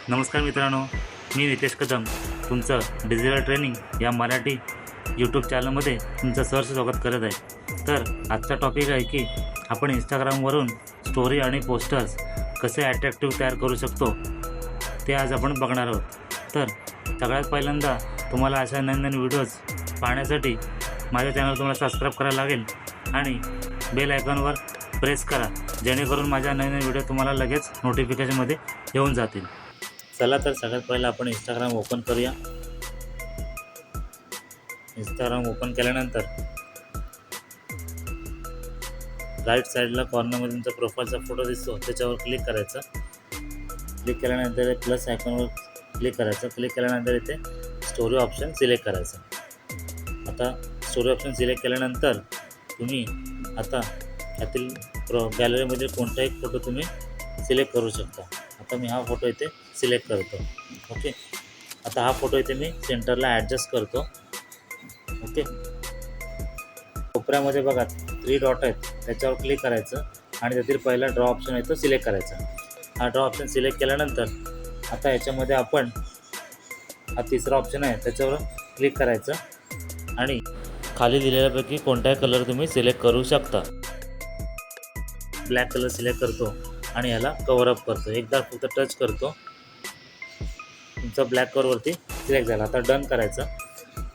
नमस्कार मित्रांनो, मी नितेश कदम तुमचं डिजिटल ट्रेनिंग या मराठी यूट्यूब चॅनलमध्ये तुमचं सहर्ष स्वागत करत आहे। तर आजचा टॉपिक आहे की आपण इंस्टाग्रामवरून स्टोरी आणि पोस्टर्स कसे अट्रॅक्टिव्ह तयार करू शकतो ते आज आपण बघणार आहोत। तर सगळ्यात पहिल्यांदा तुम्हाला अशा नवीन व्हिडिओज पाहण्यासाठी माझ्या चॅनल तुम्हाला सबस्क्राईब करायला लागेल आणि बेल आयकॉनवर प्रेस करा, जेणेकरून माझ्या नवीन व्हिडिओ तुम्हाला लगेच नोटिफिकेशनमध्ये येऊन जातील। चला तर सगळ्यात पहिला आपण इंस्टाग्राम ओपन करूया। इंस्टाग्राम ओपन केल्यानंतर राईट साईडला कॉर्नरमध्ये तुमचा प्रोफाईलचा फोटो दिसतो, त्याच्यावर क्लिक करायचं। क्लिक केल्यानंतर प्लस आयकॉनवर क्लिक करायचं। क्लिक केल्यानंतर इथे स्टोरी ऑप्शन सिलेक्ट करायचं। आता स्टोरी ऑप्शन सिलेक्ट केल्यानंतर तुम्ही आता यातील गॅलरीमध्ये कोणताही फोटो तुम्ही सिलेक्ट करू शकता। आता मी हा फोटो इथे सिलेक्ट करतो। ओके, आता हा फोटो इथे मी सेंटरला ॲडजस्ट करतो। ओके, कोपऱ्यामध्ये बघा 3 डॉट आहेत, त्याच्यावर क्लिक करायचं आणि त्यातील पहिला ड्रॉ ऑप्शन आहे तो सिलेक्ट करायचा। हा ड्रॉ ऑप्शन सिलेक्ट केल्यानंतर आता याच्यामध्ये आपण हा तिसरा ऑप्शन आहे त्याच्यावर क्लिक करायचं आणि खाली दिलेल्यापैकी कोणताही कलर तुम्ही सिलेक्ट करू शकता। ब्लॅक कलर सिलेक्ट करतो आणि याला कवर अप करतो, एकदा फक्त टच करतो, तुमचा ब्लॅक कवरवरती सिलेक्ट झाला। आता डन करायचं।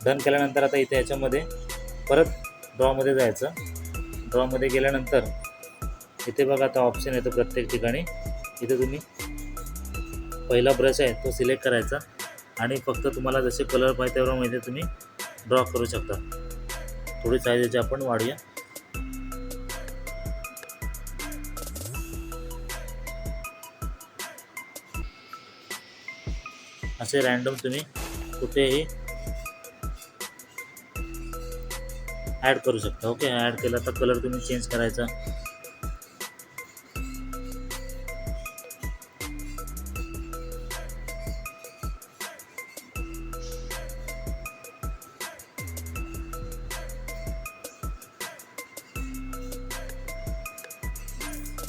डन केल्यानंतर आता इथे याच्यामध्ये परत ड्रॉमध्ये जायचं। ड्रॉमध्ये गेल्यानंतर इथे बघा आता ऑप्शन येतो प्रत्येक ठिकाणी, इथे तुम्ही पहिला ब्रश आहे तो सिलेक्ट करायचा आणि फक्त तुम्हाला जसे कलर पाहिजे त्याप्रमाणे तुम्ही ड्रॉ करू शकता। थोडी साईज याची आपण वाढूया। असे रँडम तुम्ही कुठेही ॲड करू शकता। ओके, ॲड केला तर कलर तुम्ही चेंज करायचा।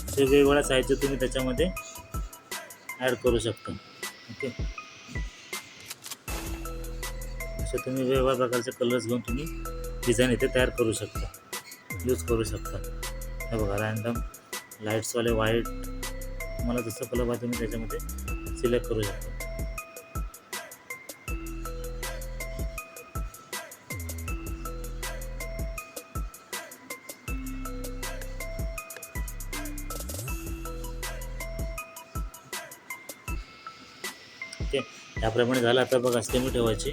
असे वेगवेगळ्या साईजचे तुम्ही त्याच्यामध्ये ॲड करू शकता। ओके, असे तुम्ही वेगवेगळ्या प्रकारचे कलर्स घेऊन तुम्ही डिझाईन इथे तयार करू शकता, यूज करू शकता। हे बघा रँडम लाईट्सवाले व्हाईट, तुम्हाला जसं कलर पाहिजे तुम्ही त्याच्यामध्ये सिलेक्ट करू शकता। ओके, याप्रमाणे झालं। आता बघा स्टेमी ठेवायची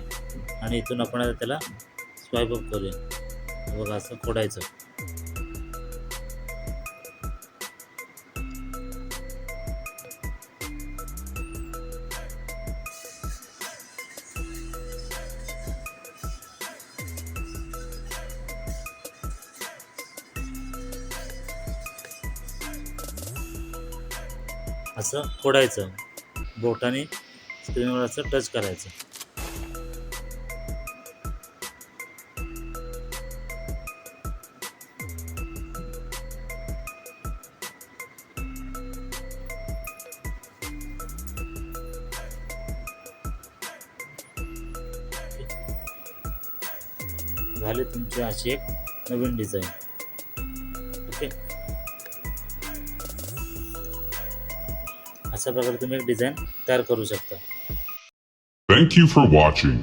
आणि इथून आपण आता त्याला स्वाईप अप करूया। बघा असं खोडायचं। असं खोडायचं, बोटाने स्क्रीनवर असं टच करायचं। झाले तुमची अशी एक नवीन डिझाईन। ओके, अशा प्रकारे तुम्ही एक डिझाईन तयार करू शकता। Thank you for watching.